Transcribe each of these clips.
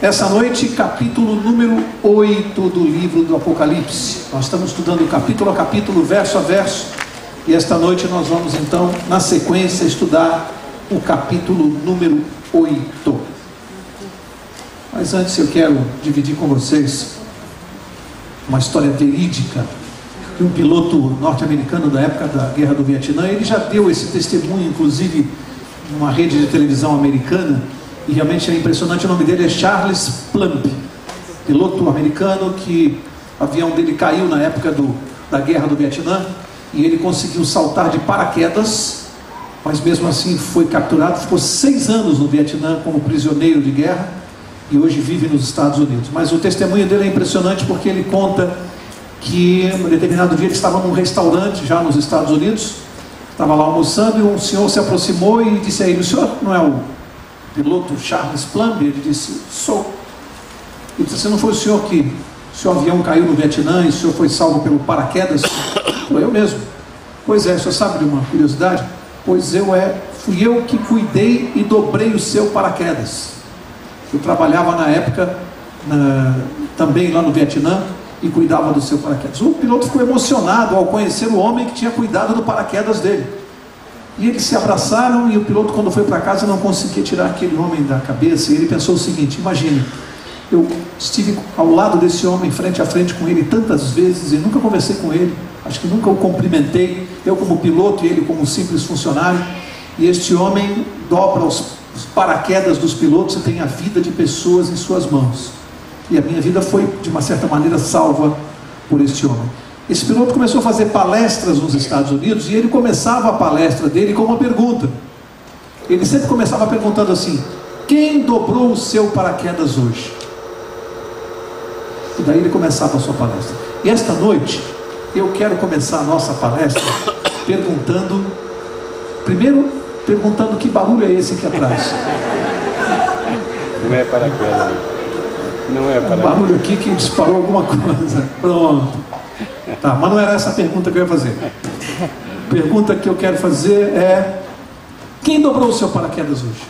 Essa noite, capítulo número 8 do livro do Apocalipse. Nós estamos estudando capítulo a capítulo, verso a verso. E esta noite nós vamos então, na sequência, estudar o capítulo número 8. Mas antes eu quero dividir com vocês uma história verídica de um piloto norte-americano da época da Guerra do Vietnã. Ele já deu esse testemunho, inclusive, numa rede de televisão americana. E realmente é impressionante. O nome dele é Charles Plumb, piloto americano que o avião dele caiu na época da Guerra do Vietnã, e ele conseguiu saltar de paraquedas, mas mesmo assim foi capturado. Ficou 6 anos no Vietnã como prisioneiro de guerra e hoje vive nos Estados Unidos. Mas o testemunho dele é impressionante porque ele conta que em um determinado dia ele estava num restaurante já nos Estados Unidos, estava lá almoçando, e um senhor se aproximou e disse a ele: "O senhor não é o piloto Charles Plumb?" Ele disse: "Sou." Ele disse: "Se não foi o senhor que o seu avião caiu no Vietnã e o senhor foi salvo pelo paraquedas?" "Foi eu mesmo." "Pois é, o senhor sabe de uma curiosidade?" "Pois fui eu que cuidei e dobrei o seu paraquedas. Eu trabalhava na época também lá no Vietnã e cuidava do seu paraquedas." O piloto ficou emocionado ao conhecer o homem que tinha cuidado do paraquedas dele. E eles se abraçaram, e o piloto, quando foi para casa, não conseguia tirar aquele homem da cabeça. E ele pensou o seguinte: imagine, eu estive ao lado desse homem, frente a frente com ele tantas vezes, e nunca conversei com ele, acho que nunca o cumprimentei, eu como piloto e ele como simples funcionário. E este homem dobra os paraquedas dos pilotos e tem a vida de pessoas em suas mãos. E a minha vida foi, de uma certa maneira, salva por este homem. Esse piloto começou a fazer palestras nos Estados Unidos, e ele começava a palestra dele com uma pergunta. Ele sempre começava perguntando assim: "Quem dobrou o seu paraquedas hoje?" E daí ele começava a sua palestra. E esta noite eu quero começar a nossa palestra primeiro perguntando que barulho é esse aqui atrás. Não é paraquedas. Não é paraquedas. Um barulho aqui que disparou alguma coisa. Pronto. Tá, mas não era essa a pergunta que eu ia fazer. A pergunta que eu quero fazer é: quem dobrou o seu paraquedas hoje?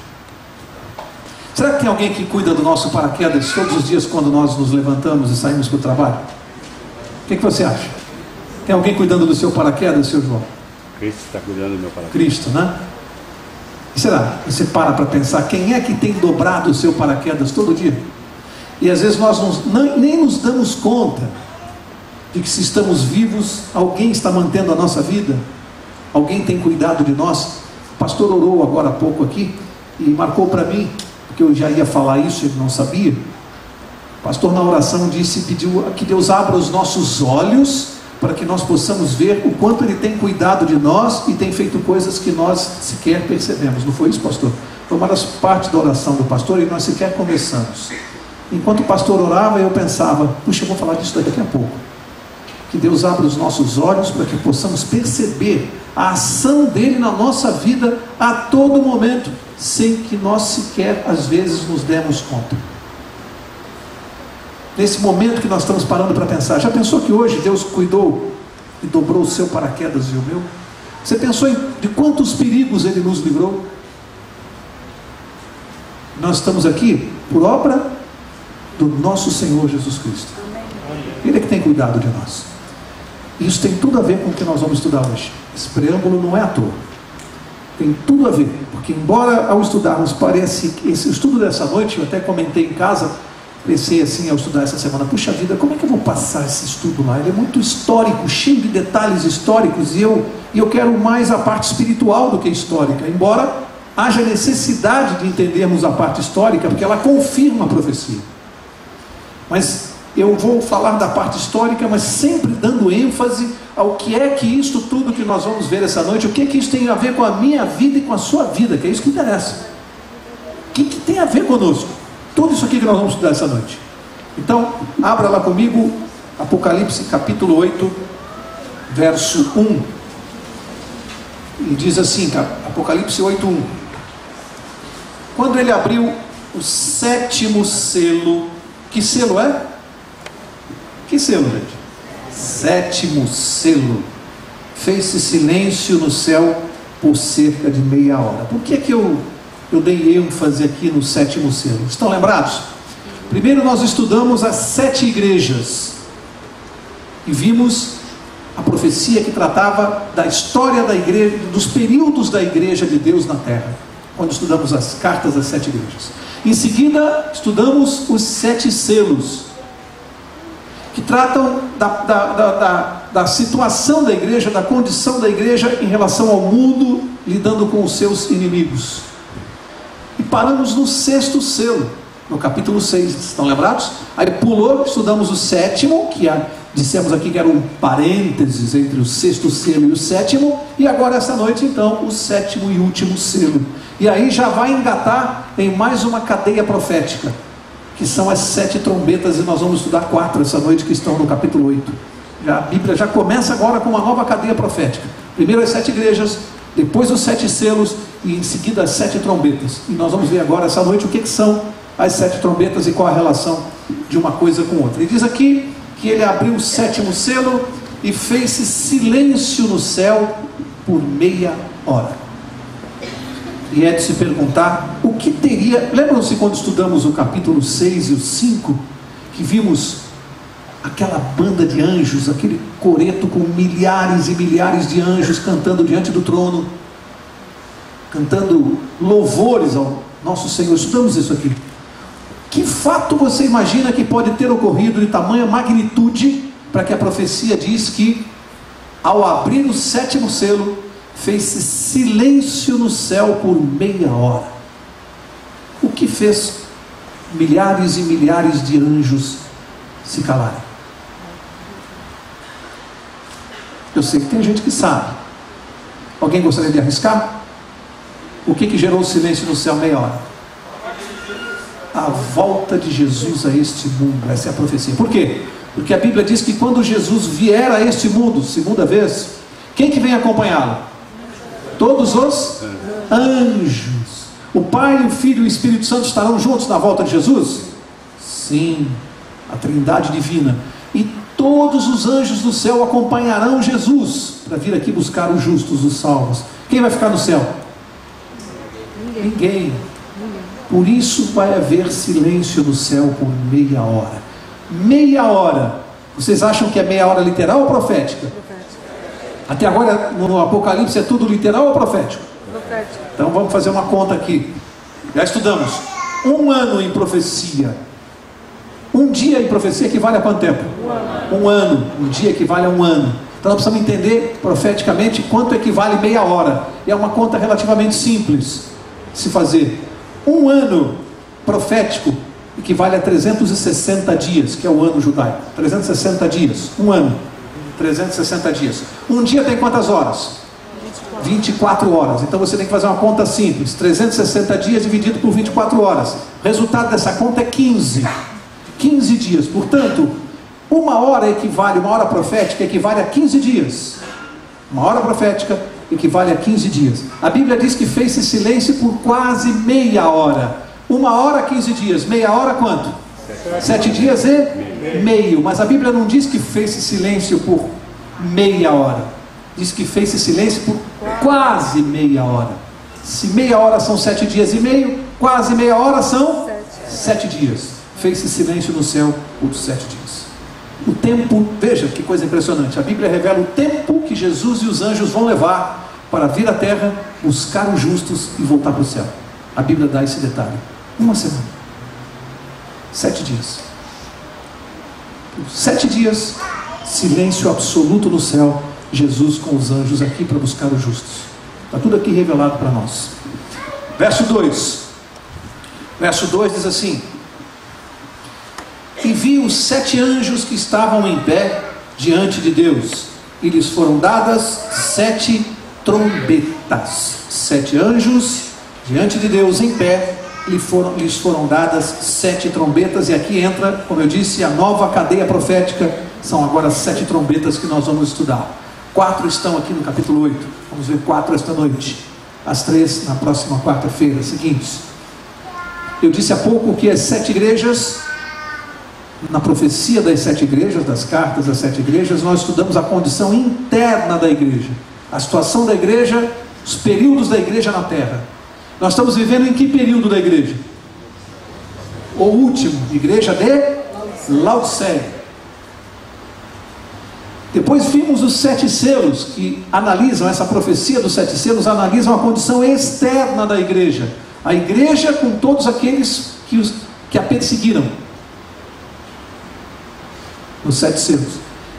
Será que tem alguém que cuida do nosso paraquedas todos os dias quando nós nos levantamos e saímos para o trabalho? O que você acha? Tem alguém cuidando do seu paraquedas, seu João? Cristo está cuidando do meu paraquedas. Cristo, né? E será? Você para pensar, quem é que tem dobrado o seu paraquedas todo dia? E às vezes nós nem nos damos conta de que, se estamos vivos, alguém está mantendo a nossa vida, alguém tem cuidado de nós. O pastor orou agora há pouco aqui e marcou para mim, porque eu já ia falar isso, ele não sabia. O pastor, na oração, pediu que Deus abra os nossos olhos para que nós possamos ver o quanto Ele tem cuidado de nós e tem feito coisas que nós sequer percebemos. Não foi isso, pastor? Foi uma das partes da oração do pastor, e nós sequer começamos. Enquanto o pastor orava, eu pensava: puxa, eu vou falar disso daqui a pouco. Que Deus abra os nossos olhos para que possamos perceber a ação dele na nossa vida a todo momento, sem que nós sequer às vezes nos demos conta. Nesse momento que nós estamos parando para pensar, já pensou que hoje Deus cuidou e dobrou o seu paraquedas e o meu? Você pensou de quantos perigos Ele nos livrou? Nós estamos aqui por obra do nosso Senhor Jesus Cristo. Ele é que tem cuidado de nós. Isso tem tudo a ver com o que nós vamos estudar hoje. Esse preâmbulo não é à toa. Tem tudo a ver, porque embora ao estudarmos parece que esse estudo dessa noite, eu até comentei em casa, pensei assim ao estudar essa semana: puxa vida, como é que eu vou passar esse estudo lá? Ele é muito histórico, cheio de detalhes históricos, e eu quero mais a parte espiritual do que histórica, embora haja necessidade de entendermos a parte histórica, porque ela confirma a profecia. Mas eu vou falar da parte histórica, mas sempre dando ênfase ao que é que isto tudo que nós vamos ver essa noite, o que é que isso tem a ver com a minha vida e com a sua vida, que é isso que interessa. O que tem a ver conosco? Tudo isso aqui que nós vamos estudar essa noite. Então, abra lá comigo Apocalipse capítulo 8, verso 1. E diz assim, Apocalipse 8, 1. Quando ele abriu o 7º selo, que selo é? Que selo, gente? 7º selo. Fez-se silêncio no céu por cerca de meia hora. Por que eu dei ênfase aqui no 7º selo? Estão lembrados? Primeiro nós estudamos as 7 igrejas e vimos a profecia que tratava da história da igreja, dos períodos da igreja de Deus na terra, quando estudamos as cartas das 7 igrejas. Em seguida estudamos os 7 selos, que tratam da situação da igreja, da condição da igreja em relação ao mundo, lidando com os seus inimigos. E paramos no 6º selo, no capítulo 6, estão lembrados? Aí pulou, estudamos o 7º, que dissemos aqui que era um parênteses entre o 6º selo e o 7º, e agora essa noite então o 7º e último selo. E aí já vai engatar em mais uma cadeia profética, que são as 7 trombetas, e nós vamos estudar 4 essa noite, que estão no capítulo 8. A Bíblia já começa agora com uma nova cadeia profética. Primeiro as 7 igrejas, depois os 7 selos, e em seguida as 7 trombetas. E nós vamos ver agora essa noite o que são as 7 trombetas e qual a relação de uma coisa com outra. Ele diz aqui que ele abriu o 7º selo e fez-se silêncio no céu por meia hora. E é de se perguntar o que teria. Lembram-se quando estudamos o capítulo 6 e o 5, que vimos aquela banda de anjos, aquele coreto com milhares e milhares de anjos cantando diante do trono, cantando louvores ao nosso Senhor? Estudamos isso aqui. Que fato você imagina que pode ter ocorrido de tamanha magnitude para que a profecia diz que, ao abrir o 7º selo, fez-se silêncio no céu por meia hora? O que fez milhares e milhares de anjos se calarem? Eu sei que tem gente que sabe. Alguém gostaria de arriscar? O que gerou o silêncio no céu meia hora? A volta de Jesus a este mundo. Essa é a profecia. Por quê? Porque a Bíblia diz que quando Jesus vier a este mundo, segunda vez, quem que vem acompanhá-lo? Todos os anjos. O Pai, o Filho e o Espírito Santo estarão juntos na volta de Jesus? Sim, a Trindade divina. E todos os anjos do céu acompanharão Jesus para vir aqui buscar os justos, os salvos. Quem vai ficar no céu? Ninguém. Por isso vai haver silêncio no céu por meia hora. Meia hora. Vocês acham que é meia hora literal ou profética? Até agora no Apocalipse é tudo literal ou profético? Profético. Então vamos fazer uma conta aqui. Já estudamos. 1 ano em profecia. Um dia em profecia equivale a quanto tempo? 1 ano. Um dia equivale a 1 ano. Então nós precisamos entender profeticamente quanto equivale meia hora. E é uma conta relativamente simples de se fazer. 1 ano profético equivale a 360 dias, que é o ano judaico. 360 dias. 1 ano. 360 dias. Um dia tem quantas horas? 24 horas. Então você tem que fazer uma conta simples. 360 dias dividido por 24 horas. O resultado dessa conta é 15. 15 dias. Portanto, 1 hora equivale, 1 hora profética equivale a 15 dias. 1 hora profética equivale a 15 dias. A Bíblia diz que fez-se silêncio por quase meia hora. 1 hora, 15 dias. Meia hora, quanto? 7 dias e meio. Mas a Bíblia não diz que fez-se silêncio por meia hora. Diz que fez-se silêncio por quase meia hora. Se meia hora são 7 dias e meio, quase meia hora são 7 dias. Fez-se silêncio no céu por 7 dias. O tempo, veja que coisa impressionante. A Bíblia revela o tempo que Jesus e os anjos vão levar para vir à terra, buscar os justos e voltar para o céu. A Bíblia dá esse detalhe. 1 semana. 7 dias. Por 7 dias, silêncio absoluto no céu. Jesus com os anjos aqui para buscar os justos. Está tudo aqui revelado para nós. Verso 2. Verso 2 diz assim: e vi os 7 anjos que estavam em pé diante de Deus, e lhes foram dadas 7 trombetas. 7 anjos diante de Deus em pé, lhes foram dadas 7 trombetas. E aqui entra, como eu disse, a nova cadeia profética. São agora 7 trombetas que nós vamos estudar. 4 estão aqui no capítulo 8. Vamos ver 4 esta noite. As 3 na próxima quarta-feira. Seguintes. Eu disse há pouco que as 7 igrejas, na profecia das 7 igrejas, das cartas das 7 igrejas, nós estudamos a condição interna da igreja, a situação da igreja, os períodos da igreja na terra. Nós estamos vivendo em que período da igreja? o último, igreja de Laodiceia. Depois vimos os 7 selos, que analisam essa profecia dos 7 selos, analisam a condição externa da igreja. A igreja com todos aqueles que a perseguiram. Os 7 selos.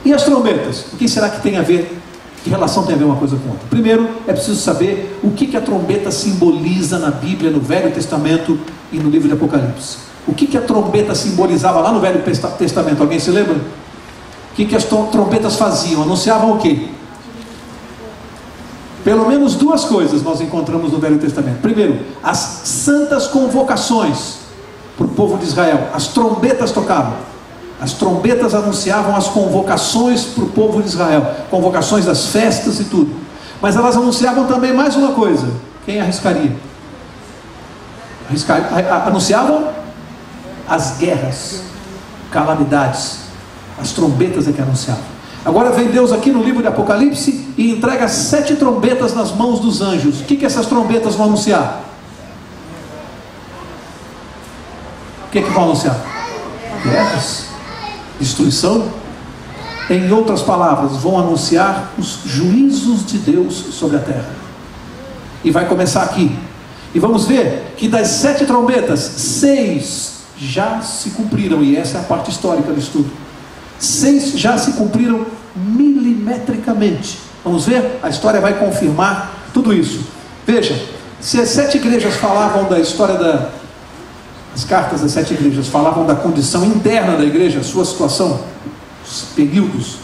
E as trombetas? O que será que tem a ver? Que relação tem a ver uma coisa com outra? Primeiro, é preciso saber o que a trombeta simboliza na Bíblia, no Velho Testamento e no livro de Apocalipse. O que a trombeta simbolizava lá no Velho Testamento? Alguém se lembra? O que as trombetas faziam? Anunciavam o quê? Pelo menos 2 coisas nós encontramos no Velho Testamento. Primeiro, as santas convocações para o povo de Israel. As trombetas tocavam. As trombetas anunciavam as convocações para o povo de Israel. Convocações das festas e tudo. Mas elas anunciavam também mais uma coisa. Quem arriscaria? Anunciavam as guerras, calamidades. As trombetas é que anunciavam. Agora vem Deus aqui no livro de Apocalipse e entrega 7 trombetas nas mãos dos anjos. O que essas trombetas vão anunciar? O que vão anunciar? Guerras, destruição. Em outras palavras, vão anunciar os juízos de Deus sobre a terra. E vai começar aqui. E vamos ver que das 7 trombetas, 6 já se cumpriram. E essa é a parte histórica do estudo. 6 já se cumpriram milimetricamente. Vamos ver? A história vai confirmar tudo isso. Veja, se as 7 igrejas falavam da história as cartas das 7 igrejas falavam da condição interna da igreja, a sua situação, os períodos.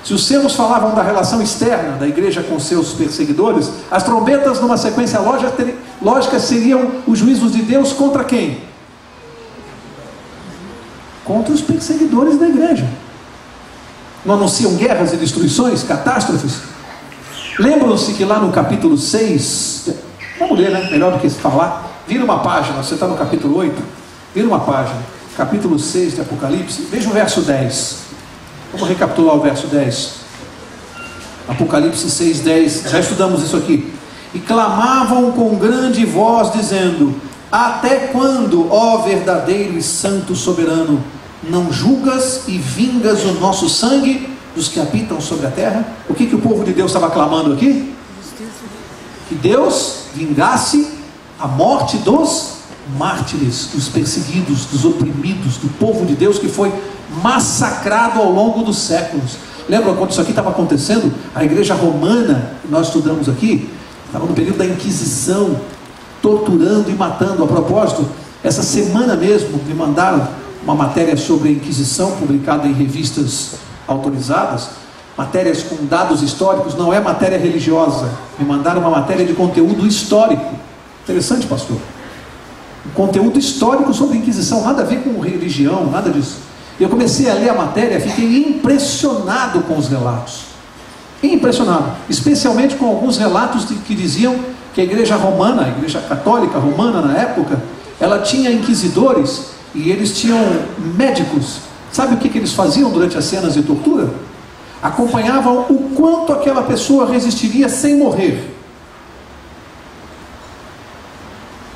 Se os selos falavam da relação externa da igreja com seus perseguidores, as trombetas, numa sequência lógica, seriam os juízos de Deus contra quem? Contra os perseguidores da igreja. Não anunciam guerras e destruições, catástrofes? Lembram-se que lá no capítulo 6, vamos ler, né? Melhor do que falar. Vira uma página, você está no capítulo 8, vira uma página, capítulo 6 de Apocalipse, veja o verso 10. Vamos recapitular o verso 10. Apocalipse 6, 10, já estudamos isso aqui. E clamavam com grande voz, dizendo: até quando, ó verdadeiro e santo soberano, não julgas e vingas o nosso sangue dos que habitam sobre a terra? O que o povo de Deus estava clamando aqui? Que Deus vingasse a morte dos mártires, dos perseguidos, dos oprimidos, do povo de Deus que foi massacrado ao longo dos séculos. Lembra quando isso aqui estava acontecendo? A igreja romana, que nós estudamos aqui, estava no período da Inquisição, torturando e matando. A propósito, essa semana mesmo me mandaram uma matéria sobre a Inquisição, publicada em revistas autorizadas, matérias com dados históricos, não é matéria religiosa. Me mandaram uma matéria de conteúdo histórico. Interessante, pastor. Um conteúdo histórico sobre a Inquisição, nada a ver com religião, nada disso. Eu comecei a ler a matéria, fiquei impressionado com os relatos. Impressionado, especialmente com alguns relatos que diziam que a igreja romana, a igreja católica romana na época, ela tinha inquisidores e eles tinham médicos. Sabe o que eles faziam durante as cenas de tortura? Acompanhavam o quanto aquela pessoa resistiria sem morrer.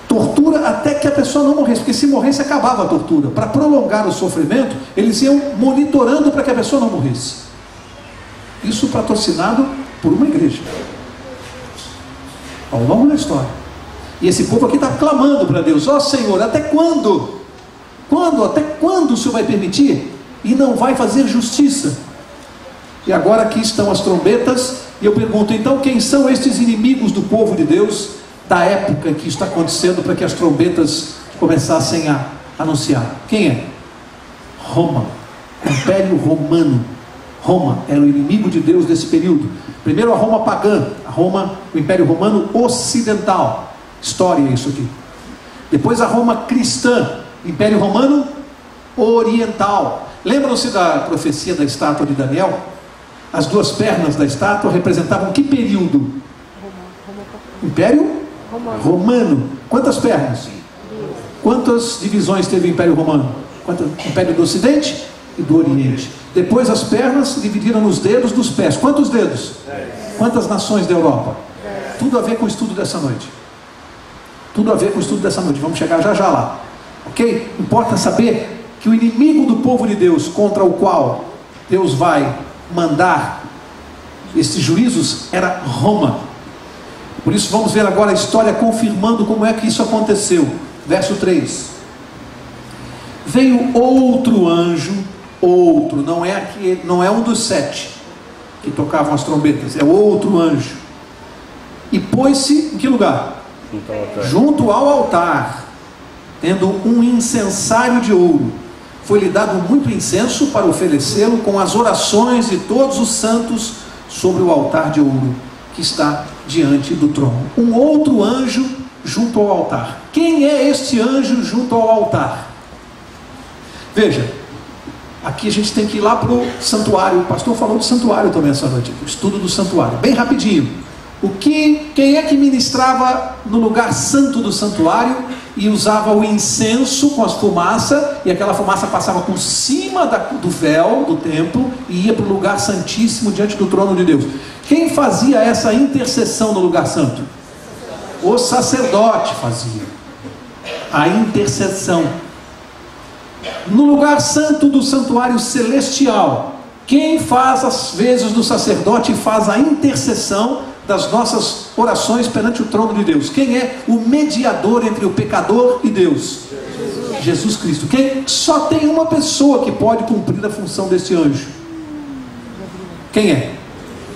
Tortura até que a pessoa não morresse, porque se morresse acabava a tortura. Para prolongar o sofrimento, eles iam monitorando para que a pessoa não morresse. Isso patrocinado por uma igreja ao longo da história. E esse povo aqui está clamando para Deus: ó Senhor, até quando? Até quando o Senhor vai permitir? E não vai fazer justiça? E agora aqui estão as trombetas, e eu pergunto, então quem são estes inimigos do povo de Deus, da época que está acontecendo, para que as trombetas começassem a anunciar? Quem é? Roma, Império Romano. Roma era o inimigo de Deus desse período. Primeiro a Roma pagã, o Império Romano ocidental. História isso aqui. Depois a Roma cristã, Império Romano oriental. Lembram-se da profecia da estátua de Daniel? As 2 pernas da estátua representavam que período? Império Romano. Quantas pernas? Quantas divisões teve o Império Romano? Império do Ocidente e do Oriente. Depois as pernas se dividiram nos dedos dos pés. Quantos dedos? 10. Quantas nações da Europa? 10. Tudo a ver com o estudo dessa noite. Tudo a ver com o estudo dessa noite. Vamos chegar já lá. Ok? Importa saber que o inimigo do povo de Deus, contra o qual Deus vai mandar esses juízos, era Roma. Por isso vamos ver agora a história confirmando como é que isso aconteceu. Verso 3. Veio outro anjo, não é um dos 7 que tocavam as trombetas, é outro anjo, e pôs-se em que lugar? Junto ao altar, tendo um incensário de ouro. Foi-lhe dado muito incenso para oferecê-lo com as orações de todos os santos sobre o altar de ouro que está diante do trono. Um outro anjo junto ao altar. Quem é este anjo junto ao altar? Veja, aqui a gente tem que ir lá para o santuário. O pastor falou do santuário também essa noite, o estudo do santuário, bem rapidinho. Quem é que ministrava no lugar santo do santuário e usava o incenso com as fumaças, e aquela fumaça passava por cima do véu do templo e ia para o lugar santíssimo diante do trono de Deus? Quem fazia essa intercessão no lugar santo? O sacerdote fazia a intercessão. No lugar santo do santuário celestial, quem faz as vezes do sacerdote faz a intercessão das nossas orações perante o trono de Deus? Quem é o mediador entre o pecador e Deus? Jesus Cristo. Só tem uma pessoa que pode cumprir a função desse anjo. Quem é?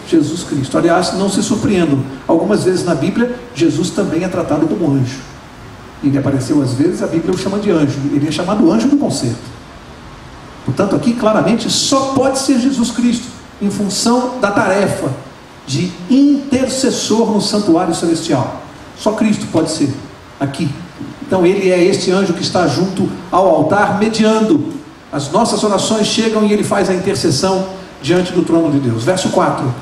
Jesus Cristo. Aliás, não se surpreendam, algumas vezes na Bíblia Jesus também é tratado como anjo. Ele apareceu às vezes, a Bíblia o chama de anjo. Ele é chamado anjo do concerto. Portanto, aqui claramente só pode ser Jesus Cristo, em função da tarefa de intercessor no santuário celestial. Só Cristo pode ser aqui. Então ele é este anjo que está junto ao altar, mediando. As nossas orações chegam e ele faz a intercessão diante do trono de Deus. Verso 4.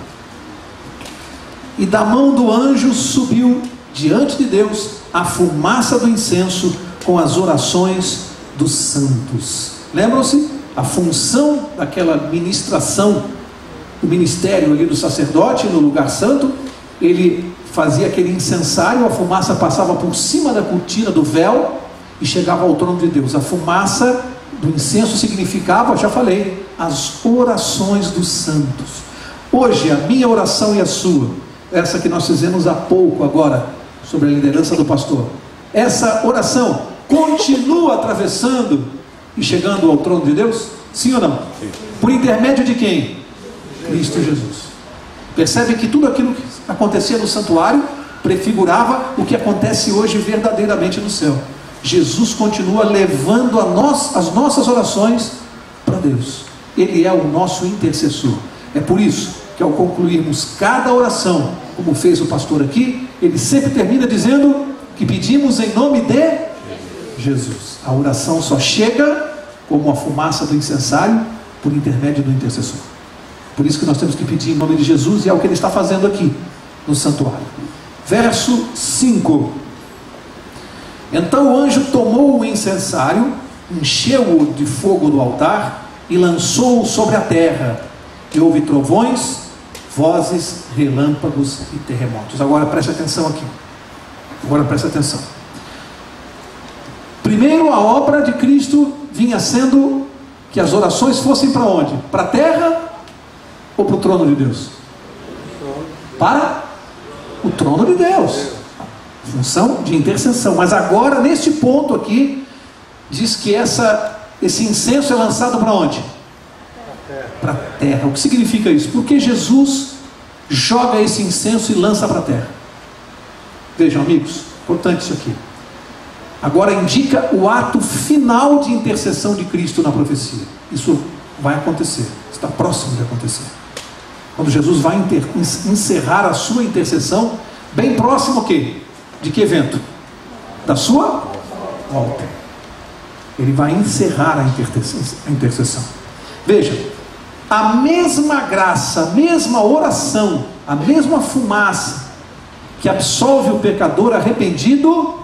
E da mão do anjo subiu diante de Deus a fumaça do incenso com as orações dos santos. Lembram-se? A função daquela ministração, o ministério ali do sacerdote no lugar santo, ele fazia aquele incensário, a fumaça passava por cima da cortina do véu e chegava ao trono de Deus. A fumaça do incenso significava, já falei, as orações dos santos. Hoje a minha oração e a sua, essa que nós fizemos há pouco agora, sobre a liderança do pastor, essa oração continua atravessando e chegando ao trono de Deus? Sim ou não? Sim. Por intermédio de quem? Cristo Jesus. Percebe que tudo aquilo que acontecia no santuário prefigurava o que acontece hoje verdadeiramente no céu. Jesus continua levando as nossas orações para Deus. Ele é o nosso intercessor. É por isso que ao concluirmos cada oração, como fez o pastor aqui, ele sempre termina dizendo que pedimos em nome de Jesus. A oração só chega como a fumaça do incensário por intermédio do intercessor. Por isso que nós temos que pedir em nome de Jesus, e é o que ele está fazendo aqui no santuário. Verso 5. Então o anjo tomou o incensário, encheu-o de fogo do altar e lançou-o sobre a terra, e houve trovões, vozes, relâmpagos e terremotos. Agora preste atenção aqui. Agora preste atenção. Primeiro, a obra de Cristo vinha sendo que as orações fossem para onde? Para a terra ou para o trono de Deus? Para o trono de Deus. Função de intercessão. Mas agora, neste ponto aqui, diz que esse incenso é lançado para onde? Para a terra. O que significa isso? Porque Jesus joga esse incenso e lança para a terra. Vejam, amigos, importante isso aqui. Agora indica o ato final de intercessão de Cristo na profecia. Isso vai acontecer, está próximo de acontecer. Quando Jesus vai encerrar a sua intercessão, bem próximo o quê? De que evento? Da sua volta. Ele vai encerrar a intercessão. Veja, a mesma graça, a mesma oração, a mesma fumaça que absolve o pecador arrependido,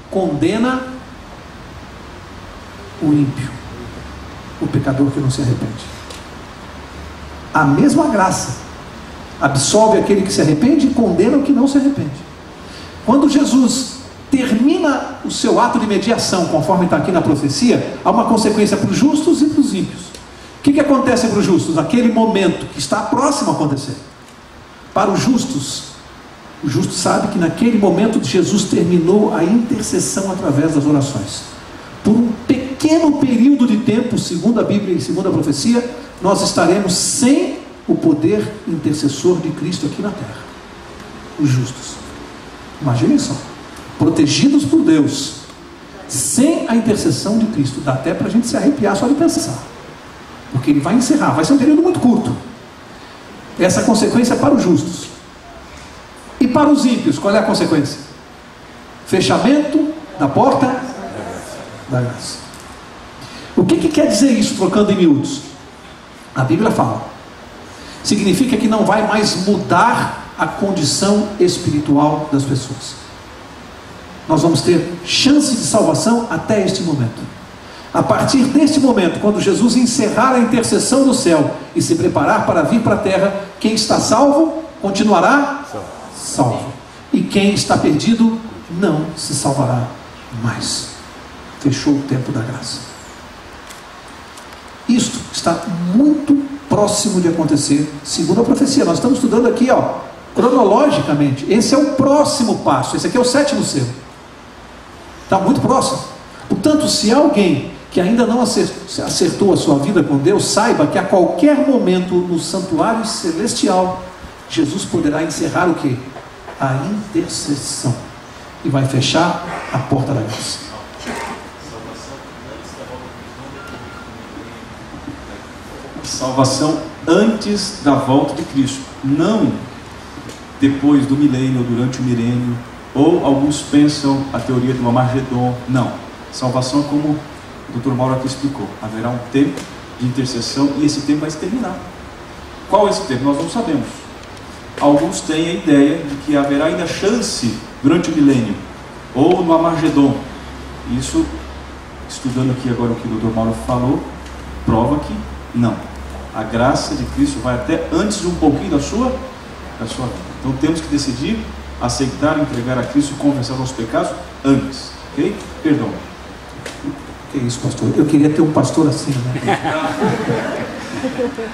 condena o ímpio, o pecador que não se arrepende. A mesma graça absolve aquele que se arrepende e condena o que não se arrepende. Quando Jesus termina o seu ato de mediação, conforme está aqui na profecia, há uma consequência para os justos e para os ímpios. O que acontece para os justos? Aquele momento que está próximo a acontecer. Para os justos, o justo sabe que naquele momento Jesus terminou a intercessão através das orações. Por um pequeno período de tempo, segundo a Bíblia e segundo a profecia, nós estaremos sem o poder intercessor de Cristo aqui na terra. Os justos. Imaginem só. Protegidos por Deus, sem a intercessão de Cristo. Dá até para a gente se arrepiar só de pensar. Porque Ele vai encerrar. Vai ser um período muito curto. Essa consequência é para os justos. E para os ímpios, qual é a consequência? Fechamento da porta da graça. O que quer dizer isso, trocando em miúdos? A Bíblia fala. Significa que não vai mais mudar a condição espiritual das pessoas. Nós vamos ter chance de salvação até este momento. A partir deste momento, quando Jesus encerrar a intercessão no céu e se preparar para vir para a terra, quem está salvo continuará salvo. E quem está perdido não se salvará mais. Fechou o tempo da graça. Isto está muito próximo de acontecer, segundo a profecia. Nós estamos estudando aqui, cronologicamente. Esse é o próximo passo. Esse aqui é o 7º selo. Está muito próximo. Portanto, se alguém que ainda não acertou a sua vida com Deus, saiba que a qualquer momento no santuário celestial, Jesus poderá encerrar o quê? A intercessão. E vai fechar a porta da graça. Salvação antes da volta de Cristo, não depois do milênio ou durante o milênio, ou alguns pensam a teoria do Armagedon. Não, salvação, como o Dr. Mauro aqui explicou, haverá um tempo de intercessão e esse tempo vai se terminar. Qual é esse tempo? Nós não sabemos. Alguns têm a ideia de que haverá ainda chance durante o milênio ou no Armagedon. Isso, estudando aqui agora o que o Dr. Mauro falou, prova que não. A graça de Cristo vai até antes de um pouquinho da sua vida. Então temos que decidir aceitar, entregar a Cristo e confessar nossos pecados antes. Ok? Perdão. Que isso, pastor? Eu queria ter um pastor assim, né?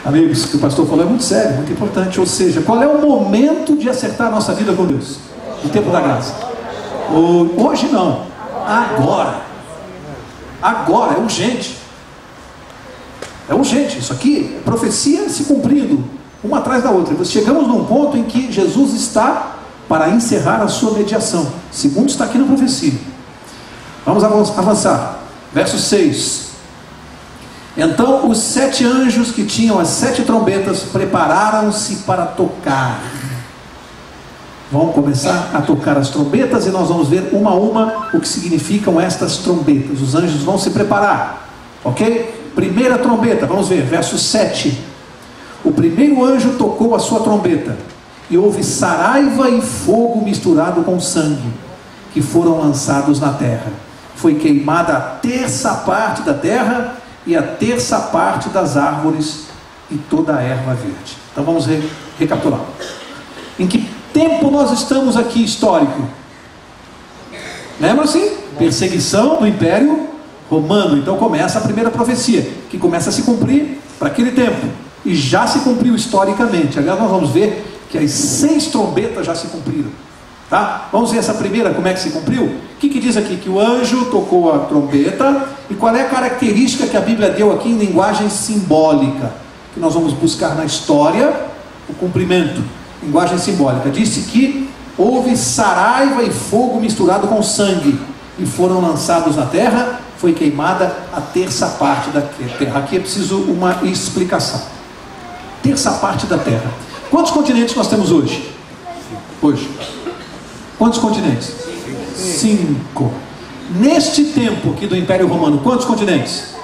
Amigos, o que o pastor falou é muito sério, muito importante. Ou seja, qual é o momento de acertar a nossa vida com Deus? O tempo da graça. Hoje não. Agora. Agora, é urgente. É urgente. Isso aqui é profecia se cumprindo, uma atrás da outra. Chegamos num ponto em que Jesus está para encerrar a sua mediação. Segundo está aqui na profecia. Vamos avançar. Verso 6. Então os 7 anjos que tinham as 7 trombetas prepararam-se para tocar. Vão começar a tocar as trombetas e nós vamos ver uma a uma o que significam estas trombetas. Os anjos vão se preparar. Ok? Primeira trombeta, vamos ver, verso 7. O primeiro anjo tocou a sua trombeta, e houve saraiva e fogo misturado com sangue, que foram lançados na terra. Foi queimada a terça parte da terra, e a terça parte das árvores, e toda a erva verde. Então vamos recapitular. Em que tempo nós estamos aqui histórico? Lembra-se? Perseguição do Império Romano. Então começa a primeira profecia, que começa a se cumprir para aquele tempo, e já se cumpriu historicamente. Aliás, nós vamos ver que as 6 trombetas já se cumpriram, tá? Vamos ver essa primeira, como é que se cumpriu? O que diz aqui? Que o anjo tocou a trombeta. E qual é a característica que a Bíblia deu aqui em linguagem simbólica, que nós vamos buscar na história? O cumprimento, linguagem simbólica. Disse que houve saraiva e fogo misturado com sangue, e foram lançados na terra. Foi queimada a terça parte da terra. Aqui é preciso uma explicação. Terça parte da terra. Quantos continentes nós temos hoje? Quantos continentes? 5. Neste tempo aqui do Império Romano, quantos continentes?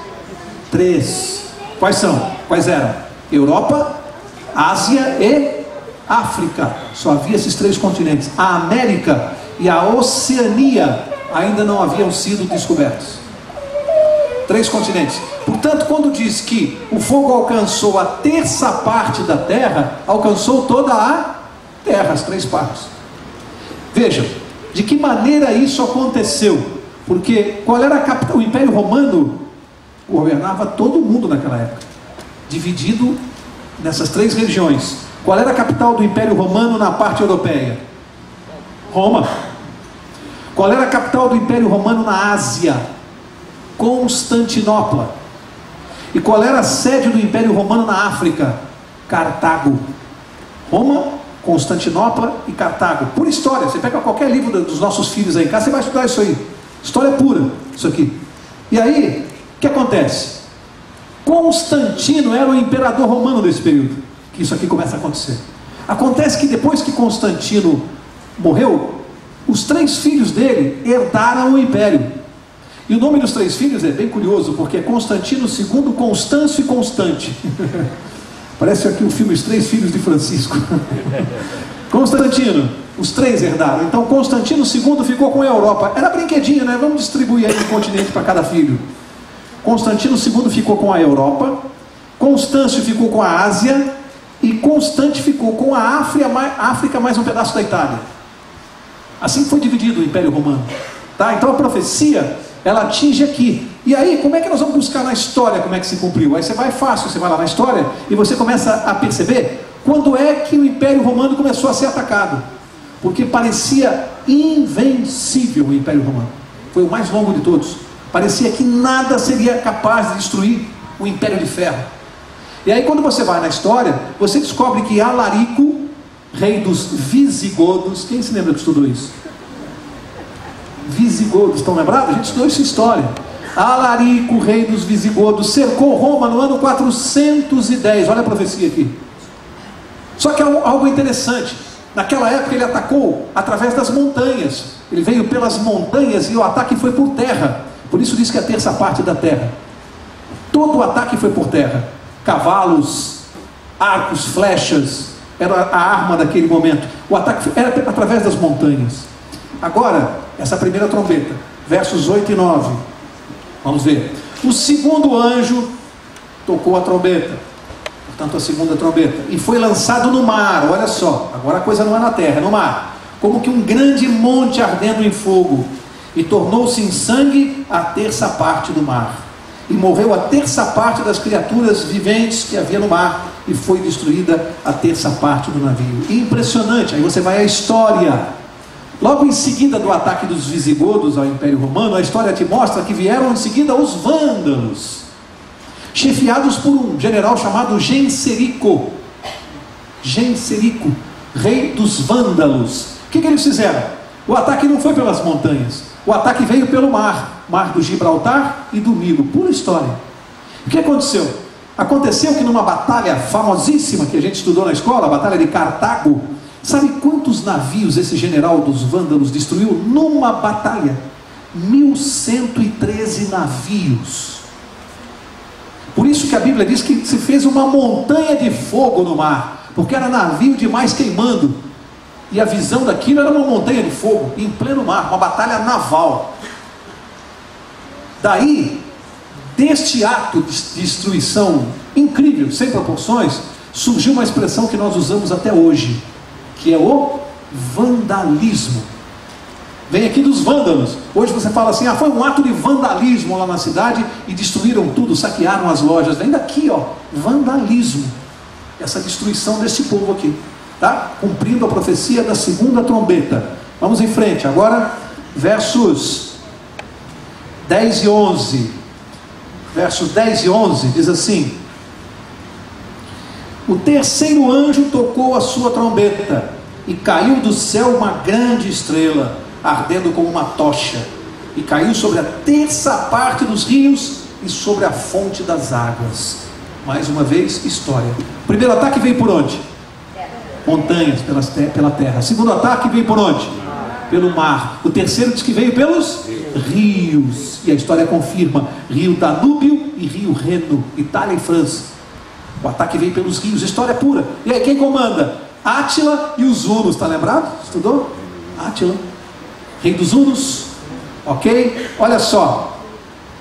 3. Quais são? Quais eram? Europa, Ásia e África. Só havia esses 3 continentes. A América e a Oceania ainda não haviam sido descobertos. 3 continentes. Portanto, quando diz que o fogo alcançou a terça parte da terra, alcançou toda a terra, as 3 partes. Vejam, De que maneira isso aconteceu? Porque qual era a capital? O Império Romano governava todo mundo naquela época, dividido nessas 3 regiões. Qual era a capital do Império Romano na parte europeia? Roma. Qual era a capital do Império Romano na Ásia? Constantinopla. E qual era a sede do Império Romano na África? Cartago. Roma, Constantinopla e Cartago. Por história, você pega qualquer livro dos nossos filhos aí em casa, você vai estudar isso aí. História pura, isso aqui. E aí, o que acontece? Constantino era o imperador romano desse período, que isso aqui começa a acontecer. Acontece que depois que Constantino morreu, os 3 filhos dele herdaram o império. E o nome dos 3 filhos é bem curioso, porque é Constantino II, Constâncio e Constante. Parece aqui o filme Os 3 Filhos de Francisco. Constantino, os 3 herdaram. Então Constantino II ficou com a Europa. Era brinquedinho, né? Vamos distribuir aí um continente para cada filho. Constantino II ficou com a Europa, Constâncio ficou com a Ásia e Constante ficou com a África mais um pedaço da Itália. Assim foi dividido o Império Romano. Tá? Então a profecia, ela atinge aqui. E aí, como é que nós vamos buscar na história como é que se cumpriu? Aí você vai fácil, você vai lá na história e você começa a perceber quando é que o Império Romano começou a ser atacado. Porque parecia invencível o Império Romano. Foi o mais longo de todos. Parecia que nada seria capaz de destruir o Império de Ferro. E aí quando você vai na história, você descobre que Alarico, rei dos Visigodos, quem se lembra que estudou isso? Visigodos, estão lembrados? A gente estudou isso em história. Alarico, rei dos Visigodos, cercou Roma no ano 410. Olha a profecia aqui. Só que é algo interessante. Naquela época ele atacou através das montanhas. Ele veio pelas montanhas e o ataque foi por terra. Por isso diz que é a terça parte da terra. Todo o ataque foi por terra. Cavalos, arcos, flechas, era a arma daquele momento. O ataque era através das montanhas. Agora, essa primeira trombeta, versos 8 e 9. Vamos ver. O segundo anjo tocou a trombeta. Portanto, a segunda trombeta. E foi lançado no mar. Olha só. Agora a coisa não é na terra, é no mar. Como que um grande monte ardendo em fogo. E tornou-se em sangue a terça parte do mar. E morreu a terça parte das criaturas viventes que havia no mar. E foi destruída a terça parte do navio. E impressionante. Aí você vai à história. Logo em seguida do ataque dos Visigodos ao Império Romano, a história te mostra que vieram em seguida os vândalos, chefiados por um general chamado Genserico. Genserico, rei dos vândalos. O que eles fizeram? O ataque não foi pelas montanhas, o ataque veio pelo mar, mar do Gibraltar e do Nilo, pura história. O que aconteceu? Aconteceu que numa batalha famosíssima que a gente estudou na escola, a batalha de Cartago, sabe quantos navios esse general dos vândalos destruiu numa batalha? 1113 navios. Por isso que a Bíblia diz que se fez uma montanha de fogo no mar, porque era navio demais queimando, e a visão daquilo era uma montanha de fogo em pleno mar, uma batalha naval. Daí, deste ato de destruição incrível, sem proporções, surgiu uma expressão que nós usamos até hoje, que é o vandalismo. Vem aqui dos vândalos. Hoje você fala assim, foi um ato de vandalismo lá na cidade e destruíram tudo, saquearam as lojas. Vem daqui, vandalismo. Essa destruição desse povo aqui, tá? Cumprindo a profecia da segunda trombeta. Vamos em frente, agora versos 10 e 11. Versos 10 e 11 diz assim: o terceiro anjo tocou a sua trombeta, e caiu do céu uma grande estrela, ardendo como uma tocha, e caiu sobre a terça parte dos rios e sobre a fonte das águas. Mais uma vez, história. O primeiro ataque veio por onde? Montanhas, pela terra. O segundo ataque veio por onde? Pelo mar. O terceiro diz que veio pelos rios, e a história confirma: rio Danúbio e rio Reno, Itália e França. O ataque veio pelos rios, história pura. E aí quem comanda? Átila e os Hunos, está lembrado? Estudou? Átila, rei dos Hunos, ok? Olha só,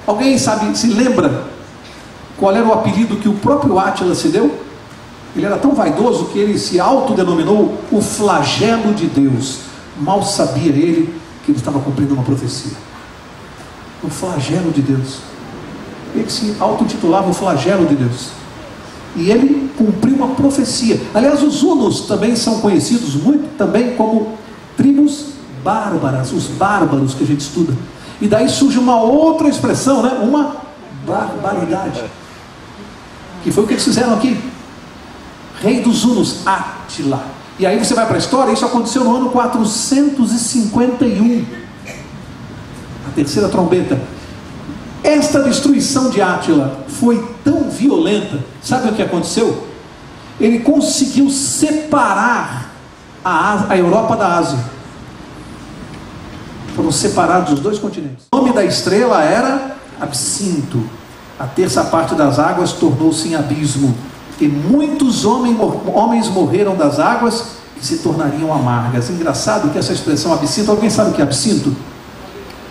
alguém sabe, se lembra qual era o apelido que o próprio Átila se deu? Ele era tão vaidoso que ele se autodenominou o flagelo de Deus. Mal sabia ele que ele estava cumprindo uma profecia. O flagelo de Deus. Ele se autotitulava o flagelo de Deus. E ele cumpriu uma profecia. Aliás, os hunos também são conhecidos muito também como tribos bárbaras, os bárbaros que a gente estuda. E daí surge uma outra expressão, né? Uma barbaridade. Que foi o que eles fizeram aqui. Rei dos hunos, Átila. E aí você vai para a história, isso aconteceu no ano 451. A terceira trombeta. Esta destruição de Átila foi tão violenta. Sabe o que aconteceu? Ele conseguiu separar a Europa da Ásia. Foram separados os dois continentes. O nome da estrela era Absinto. A terça parte das águas tornou-se em abismo, e muitos homens morreram das águas que se tornariam amargas. Engraçado que essa expressão absinto, alguém sabe o que é absinto?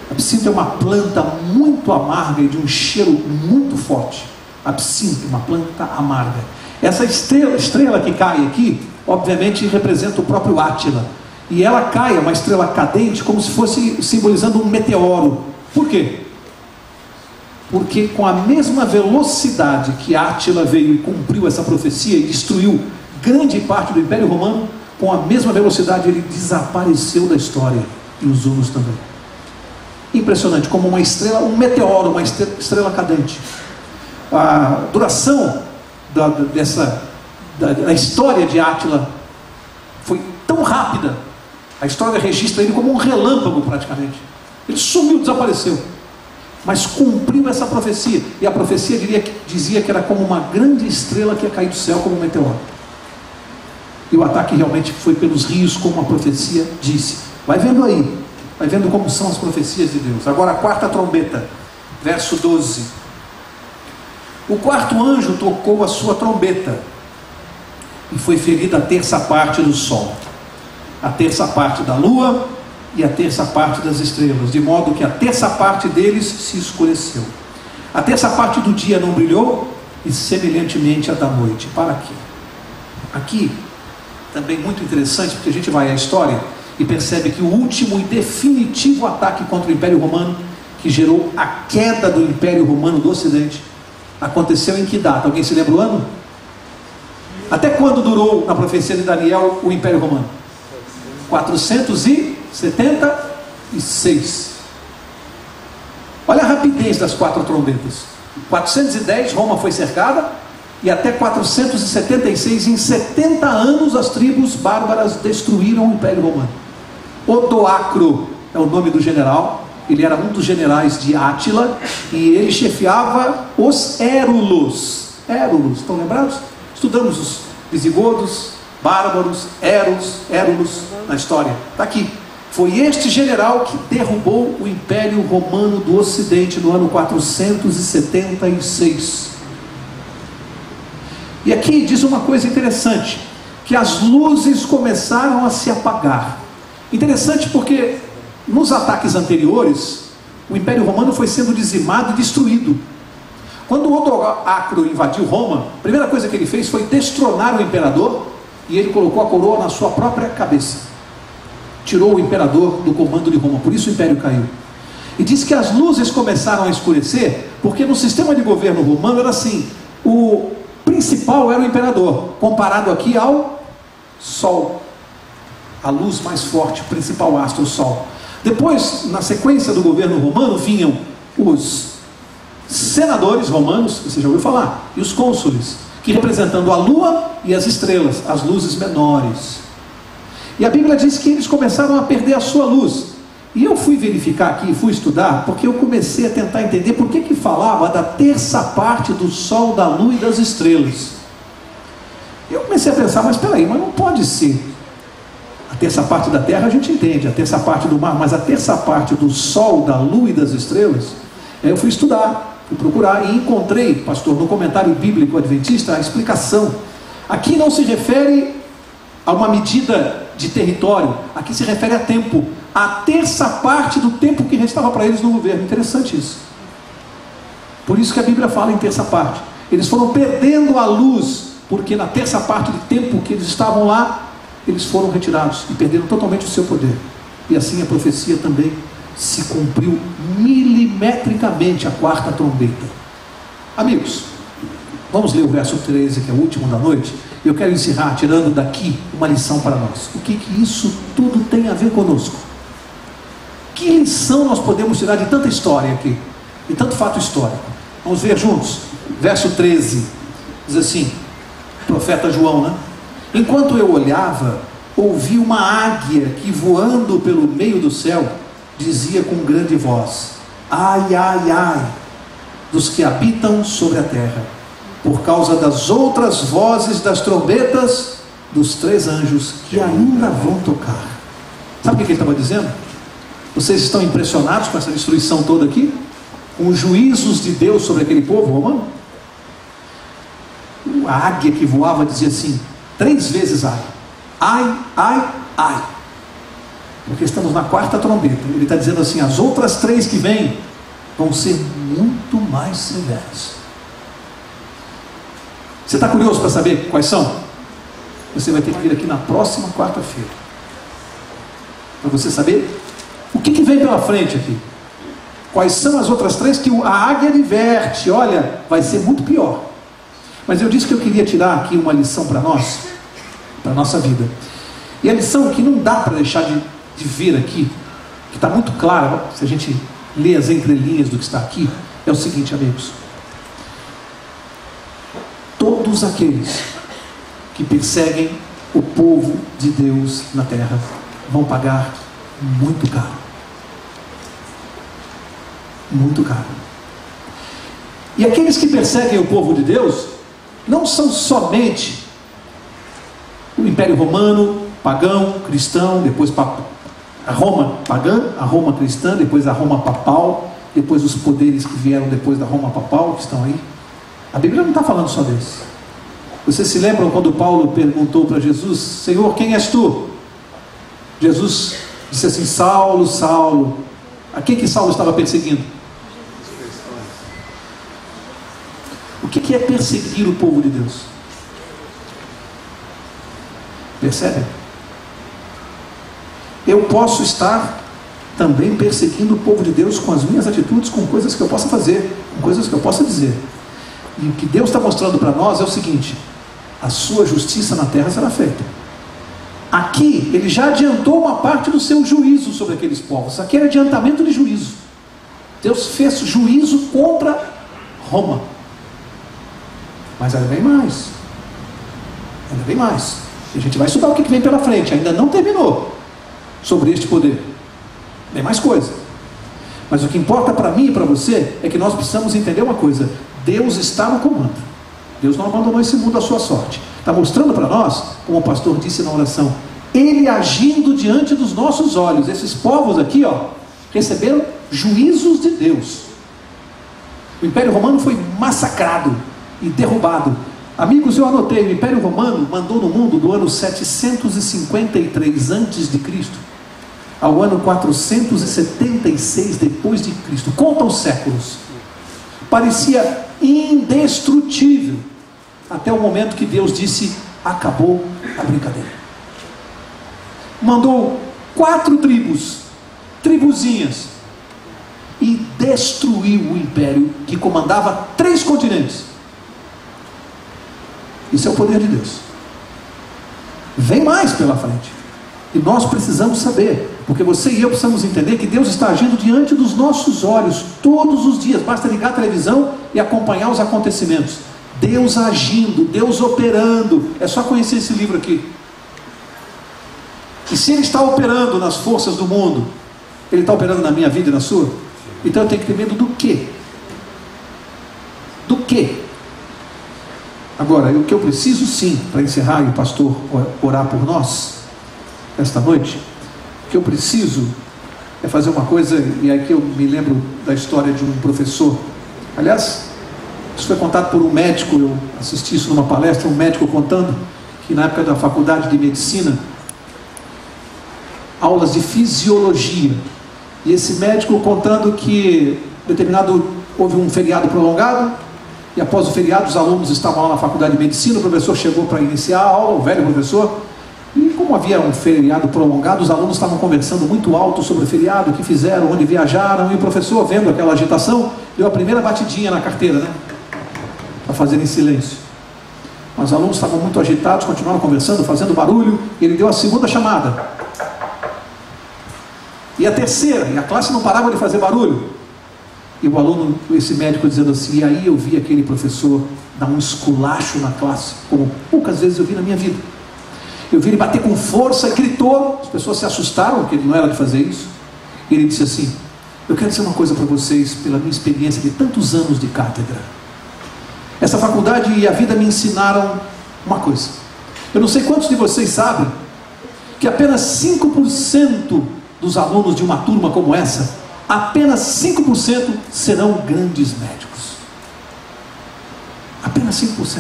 Absinto é uma planta muito amarga e de um cheiro muito forte. Absinto, uma planta amarga. Essa estrela que cai aqui, obviamente representa o próprio Átila. E ela cai, é uma estrela cadente, como se fosse simbolizando um meteoro. Por quê? Porque com a mesma velocidade que Átila veio e cumpriu essa profecia e destruiu grande parte do Império Romano, com a mesma velocidade ele desapareceu da história, e os hunos também. Impressionante, como uma estrela, um meteoro, uma estrela cadente. A duração da história de Átila foi tão rápida, a história registra ele como um relâmpago praticamente. Ele sumiu, desapareceu. Mas cumpriu essa profecia. E a profecia dizia que era como uma grande estrela que ia cair do céu como um meteoro. E o ataque realmente foi pelos rios, como a profecia disse. Vai vendo aí. Vai vendo como são as profecias de Deus. Agora a quarta trombeta. Verso 12. O quarto anjo tocou a sua trombeta. E foi ferida a terça parte do sol, a terça parte da lua e a terça parte das estrelas, de modo que a terça parte deles se escureceu. A terça parte do dia não brilhou, e semelhantemente a da noite. Para aqui. Aqui, também muito interessante, porque a gente vai à história e percebe que o último e definitivo ataque contra o Império Romano, que gerou a queda do Império Romano do Ocidente, aconteceu em que data? Alguém se lembra o ano? Até quando durou, na profecia de Daniel, o Império Romano? 476. Olha a rapidez das quatro trombetas. 410 Roma foi cercada, e até 476, em 70 anos, as tribos bárbaras destruíram o Império Romano. Odoacro é o nome do general. Ele era um dos generais de Átila, e ele chefiava os Érulos. Érulos, estão lembrados? Estudamos os visigodos, bárbaros, Érulos na história. Está aqui. Foi este general que derrubou o Império Romano do Ocidente no ano 476. E aqui diz uma coisa interessante, que as luzes começaram a se apagar. Interessante porque nos ataques anteriores, o Império Romano foi sendo dizimado e destruído. Quando Odoacro invadiu Roma, a primeira coisa que ele fez foi destronar o imperador, e ele colocou a coroa na sua própria cabeça. Tirou o imperador do comando de Roma, por isso o império caiu. E diz que as luzes começaram a escurecer, porque no sistema de governo romano era assim: o principal era o imperador, comparado aqui ao sol. A luz mais forte, o principal astro, o sol. Depois, na sequência do governo romano, vinham os senadores romanos, você já ouviu falar, e os cônsules, que representando a lua e as estrelas, as luzes menores. E a Bíblia diz que eles começaram a perder a sua luz. E eu fui verificar aqui, fui estudar, porque eu comecei a tentar entender por que falava da terça parte do sol, da lua e das estrelas. Eu comecei a pensar, mas espera aí, mas não pode ser. A terça parte da terra a gente entende, a terça parte do mar, mas a terça parte do sol, da lua e das estrelas. Aí eu fui estudar, fui procurar e encontrei, pastor, no comentário bíblico adventista, a explicação. Aqui não se refere a uma medida de território, aqui se refere a tempo, a terça parte do tempo que restava para eles no governo. Interessante isso. Por isso que a Bíblia fala em terça parte. Eles foram perdendo a luz, porque na terça parte do tempo que eles estavam lá, eles foram retirados e perderam totalmente o seu poder. E assim a profecia também se cumpriu milimetricamente, a quarta trombeta. Amigos, vamos ler o verso 13, que é o último da noite. Eu quero encerrar tirando daqui uma lição para nós. O que isso tudo tem a ver conosco? Que lição nós podemos tirar de tanta história aqui, e tanto fato histórico? Vamos ver juntos. Verso 13 diz assim, profeta João, né? Enquanto eu olhava, ouvi uma águia que, voando pelo meio do céu, dizia com grande voz: ai, ai, ai, dos que habitam sobre a terra, por causa das outras vozes das trombetas dos 3 anjos que ainda vão tocar. Sabe o que ele estava dizendo? Vocês estão impressionados com essa destruição toda aqui? Com os juízos de Deus sobre aquele povo romano? A águia que voava dizia assim, 3 vezes ai, ai, ai, ai, porque estamos na quarta trombeta. Ele está dizendo assim, as outras 3 que vêm vão ser muito mais severas. Você está curioso para saber quais são? Você vai ter que vir aqui na próxima quarta-feira, para você saber o que vem pela frente aqui. Quais são as outras 3 que a águia adverte, olha, vai ser muito pior. Mas eu disse que eu queria tirar aqui uma lição para nós, para a nossa vida. E a lição que não dá para deixar de ver aqui, que está muito clara, se a gente lê as entrelinhas do que está aqui, é o seguinte, amigos: todos aqueles que perseguem o povo de Deus na terra vão pagar muito caro. Muito caro. E aqueles que perseguem o povo de Deus não são somente o Império Romano, pagão, cristão, depois a Roma pagã, a Roma cristã, depois a Roma papal, depois os poderes que vieram depois da Roma papal, que estão aí. A Bíblia não está falando só desse. Vocês se lembram quando Paulo perguntou para Jesus: Senhor, quem és tu? Jesus disse assim: Saulo, Saulo. A quem que Saulo estava perseguindo? O que é perseguir o povo de Deus? Percebe? Eu posso estar também perseguindo o povo de Deus com as minhas atitudes, com coisas que eu possa fazer, com coisas que eu possa dizer. E o que Deus está mostrando para nós é o seguinte: a sua justiça na terra será feita. Aqui, ele já adiantou uma parte do seu juízo sobre aqueles povos. Aqui era adiantamento de juízo. Deus fez juízo contra Roma. Mas ainda vem mais. Ainda vem mais. E a gente vai estudar o que vem pela frente. Ainda não terminou sobre este poder. Tem mais coisa. Mas o que importa para mim e para você é que nós precisamos entender uma coisa: Deus está no comando. Deus não abandonou esse mundo à sua sorte. Está mostrando para nós, como o pastor disse na oração, Ele agindo diante dos nossos olhos. Esses povos aqui, ó, receberam juízos de Deus. O Império Romano foi massacrado e derrubado. Amigos, eu anotei: o Império Romano mandou no mundo do ano 753 a.C. ao ano 476 depois de Cristo. Conta os séculos. Parecia indestrutível, até o momento que Deus disse: acabou a brincadeira. Mandou 4 tribuzinhas, e destruiu o império que comandava 3 continentes. Isso é o poder de Deus. Vem mais pela frente, e nós precisamos saber, porque você e eu precisamos entender que Deus está agindo diante dos nossos olhos todos os dias. Basta ligar a televisão e acompanhar os acontecimentos. Deus agindo, Deus operando. É só conhecer esse livro aqui. E se Ele está operando nas forças do mundo, Ele está operando na minha vida e na sua? Então eu tenho que ter medo do quê? Do quê? Agora, o que eu preciso sim, para encerrar e o pastor orar por nós esta noite, o que eu preciso é fazer uma coisa, e aqui eu me lembro da história de um professor. Aliás, isso foi contado por um médico. Eu assisti isso numa palestra, um médico contando que na época da faculdade de medicina, aulas de fisiologia, e esse médico contando que houve um feriado prolongado, e após o feriado os alunos estavam lá na faculdade de medicina, o professor chegou para iniciar a aula, o velho professor, e como havia um feriado prolongado, os alunos estavam conversando muito alto sobre o feriado, o que fizeram, onde viajaram, e o professor, vendo aquela agitação, deu a primeira batidinha na carteira, né? Para fazer em silêncio. Os alunos estavam muito agitados, continuaram conversando, fazendo barulho, e ele deu a segunda chamada. E a terceira, e a classe não parava de fazer barulho. E o aluno, esse médico dizendo assim, e aí eu vi aquele professor dar um esculacho na classe, como poucas vezes eu vi na minha vida. Eu vi ele bater com força e gritou, as pessoas se assustaram, porque ele não era de fazer isso. E ele disse assim, eu quero dizer uma coisa para vocês, pela minha experiência de tantos anos de cátedra. Essa faculdade e a vida me ensinaram uma coisa. Eu não sei quantos de vocês sabem que apenas 5% dos alunos de uma turma como essa, apenas 5% serão grandes médicos. Apenas 5%.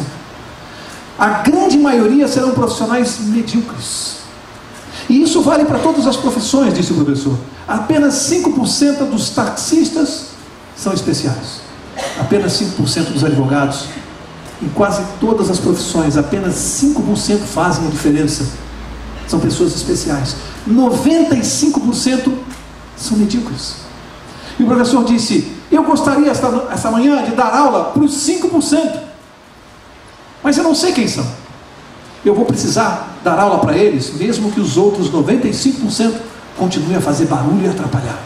A grande maioria serão profissionais medíocres. E isso vale para todas as profissões, disse o professor. Apenas 5% dos taxistas são especiais. Apenas 5% dos advogados. Em quase todas as profissões, apenas 5% fazem a diferença. São pessoas especiais. 95% são medíocres. E o professor disse, eu gostaria esta manhã de dar aula para os 5%. Mas eu não sei quem são. Eu vou precisar dar aula para eles, mesmo que os outros 95% continuem a fazer barulho e atrapalhar.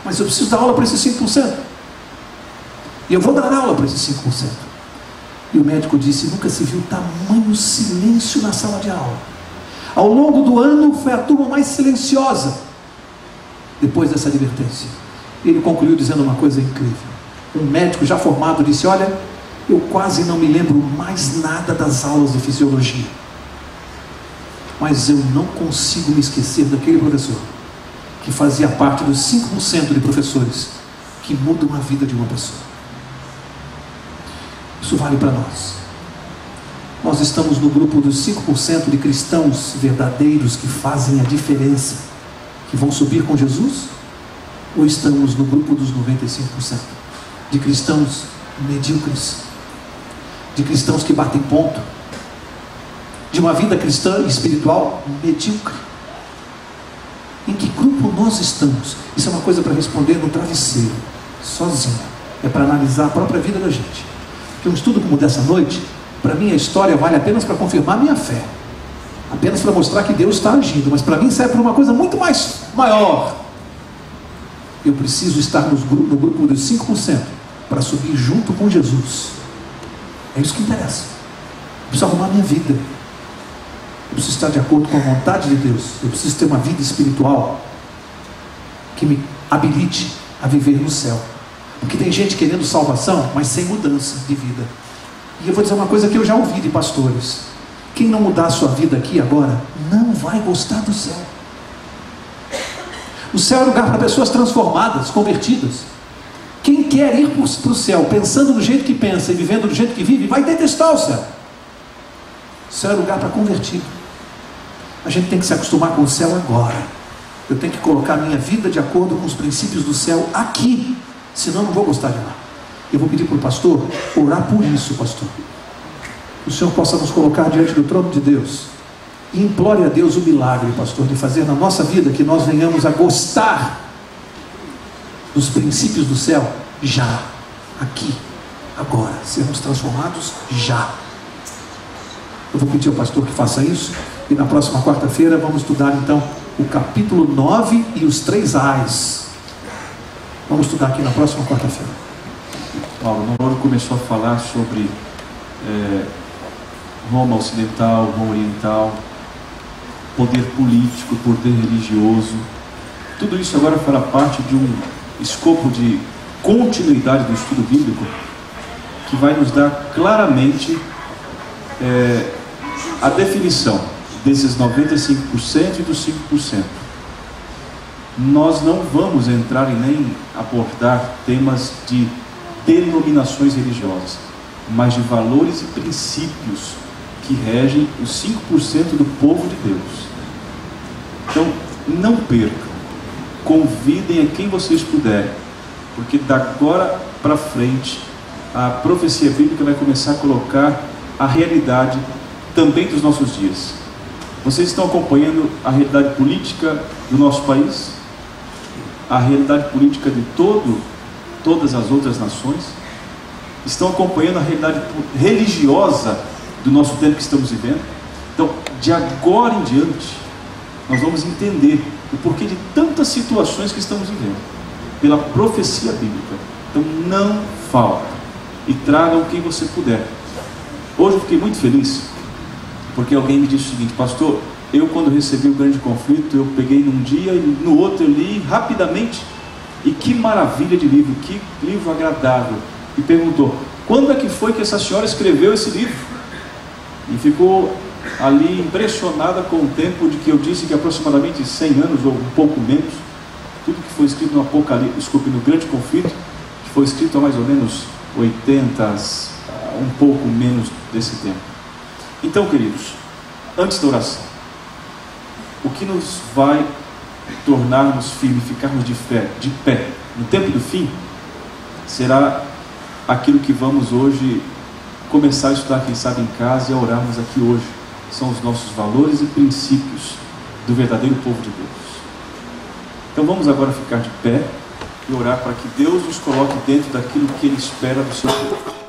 Mas eu preciso dar aula para esses 5%. E eu vou dar aula para esses 5%. E o médico disse, nunca se viu tamanho silêncio na sala de aula. Ao longo do ano foi a turma mais silenciosa. Depois dessa advertência, ele concluiu dizendo uma coisa incrível. Um médico já formado disse, olha, eu quase não me lembro mais nada das aulas de fisiologia. Mas eu não consigo me esquecer daquele professor que fazia parte dos 5% de professores que mudam a vida de uma pessoa. Isso vale para nós. Nós estamos no grupo dos 5% de cristãos verdadeiros que fazem a diferença, que vão subir com Jesus? Ou estamos no grupo dos 95% de cristãos medíocres, de cristãos que batem ponto, de uma vida cristã e espiritual medíocre? Em que grupo nós estamos? Isso é uma coisa para responder no travesseiro, sozinho. É para analisar a própria vida da gente. Porque um estudo como dessa noite, para mim a história vale apenas para confirmar minha fé, apenas para mostrar que Deus está agindo, mas para mim serve para uma coisa muito mais maior. Eu preciso estar no grupo dos 5% para subir junto com Jesus. É isso que interessa. Eu preciso arrumar minha vida. Eu preciso estar de acordo com a vontade de Deus. Eu preciso ter uma vida espiritual que me habilite a viver no céu. Porque tem gente querendo salvação, mas sem mudança de vida. E eu vou dizer uma coisa que eu já ouvi de pastores. Quem não mudar a sua vida aqui agora, não vai gostar do céu. O céu é lugar para pessoas transformadas, convertidas. Quem quer ir para o céu, pensando do jeito que pensa e vivendo do jeito que vive, vai detestar o céu. O céu é lugar para convertido. A gente tem que se acostumar com o céu agora. Eu tenho que colocar a minha vida de acordo com os princípios do céu aqui, senão eu não vou gostar de lá. Eu vou pedir para o pastor orar por isso, pastor. Que o Senhor possa nos colocar diante do trono de Deus e implore a Deus o milagre, pastor, de fazer na nossa vida que nós venhamos a gostar dos princípios do céu já, aqui, agora, sermos transformados já. Eu vou pedir ao pastor que faça isso, e na próxima quarta-feira vamos estudar então o capítulo 9 e os 3 A's. Vamos estudar aqui na próxima quarta-feira. Paulo, Paulo começou a falar sobre Roma ocidental, Roma oriental, poder político, poder religioso. Tudo isso agora fará parte de um escopo de continuidade do estudo bíblico que vai nos dar claramente a definição desses 95% e dos 5%. Nós não vamos entrar e nem abordar temas de denominações religiosas, mas de valores e princípios que regem os 5% do povo de Deus. Então, não percam, convidem a quem vocês puderem, porque da agora para frente a profecia bíblica vai começar a colocar a realidade também dos nossos dias. Vocês estão acompanhando a realidade política do nosso país? A realidade política de todas as outras nações? Estão acompanhando a realidade religiosa do nosso tempo que estamos vivendo? Então, de agora em diante, nós vamos entender o porquê de tantas situações que estamos vivendo, pela profecia bíblica. Então, não falta, e tragam quem você puder. Hoje eu fiquei muito feliz, porque alguém me disse o seguinte: pastor, eu quando recebi o grande conflito, eu peguei num dia e no outro eu li rapidamente, e que maravilha de livro, que livro agradável. E perguntou: quando é que foi que essa senhora escreveu esse livro? E ficou ali impressionada com o tempo de que eu disse que aproximadamente 100 anos ou um pouco menos. Tudo que foi escrito no Apocalipse, desculpe, no grande conflito, que foi escrito há mais ou menos 80, um pouco menos desse tempo. Então, queridos, antes da oração, o que nos vai tornarmos firmes, ficarmos de pé no tempo do fim, será aquilo que vamos hoje começar a estudar, quem sabe em casa, e a orarmos aqui hoje. São os nossos valores e princípios do verdadeiro povo de Deus. Então vamos agora ficar de pé e orar para que Deus nos coloque dentro daquilo que Ele espera do seu povo.